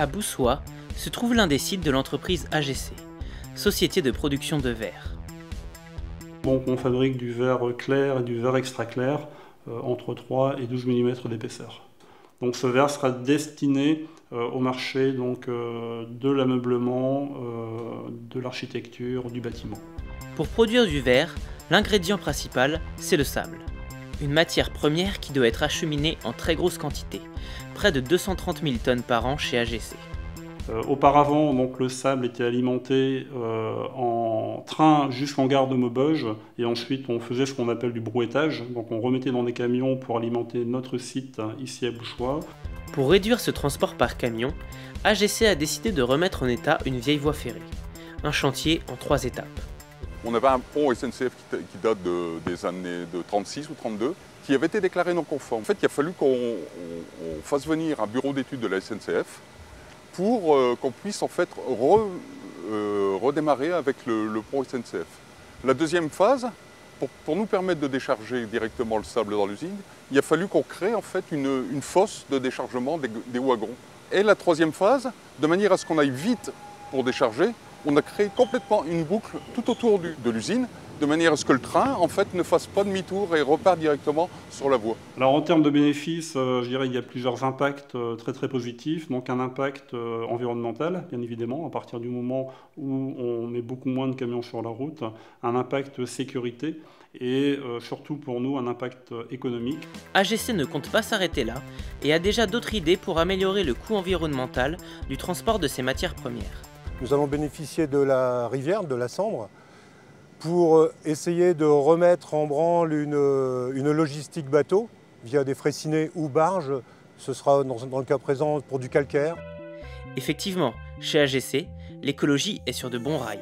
À Boussois se trouve l'un des sites de l'entreprise AGC, société de production de verre. Donc on fabrique du verre clair et du verre extra clair entre 3 et 12 mm d'épaisseur. Donc ce verre sera destiné au marché de l'ameublement, de l'architecture, du bâtiment. Pour produire du verre, l'ingrédient principal, c'est le sable. Une matière première qui doit être acheminée en très grosse quantité, près de 230 000 tonnes par an chez AGC. Auparavant, donc, le sable était alimenté en train jusqu'en gare de Maubeuge et ensuite on faisait ce qu'on appelle du brouettage. Donc on remettait dans des camions pour alimenter notre site ici à Boussois. Pour réduire ce transport par camion, AGC a décidé de remettre en état une vieille voie ferrée. Un chantier en 3 étapes. On avait un pont SNCF qui date des années de 36 ou 32, qui avait été déclaré non conforme. En fait, il a fallu qu'on fasse venir un bureau d'études de la SNCF pour qu'on puisse en fait redémarrer avec le pont SNCF. La deuxième phase, pour nous permettre de décharger directement le sable dans l'usine, il a fallu qu'on crée en fait une fosse de déchargement des wagons. Et la troisième phase, de manière à ce qu'on aille vite pour décharger, on a créé complètement une boucle tout autour de l'usine, de manière à ce que le train en fait, ne fasse pas demi-tour et repart directement sur la voie. Alors en termes de bénéfices, je dirais qu'il y a plusieurs impacts très positifs. Donc un impact environnemental, bien évidemment, à partir du moment où on met beaucoup moins de camions sur la route. Un impact sécurité et surtout pour nous un impact économique. AGC ne compte pas s'arrêter là et a déjà d'autres idées pour améliorer le coût environnemental du transport de ces matières premières. Nous allons bénéficier de la rivière, de la Sambre, pour essayer de remettre en branle une logistique bateau via des fraissinet ou barges. Ce sera dans le cas présent pour du calcaire. Effectivement, chez AGC, l'écologie est sur de bons rails.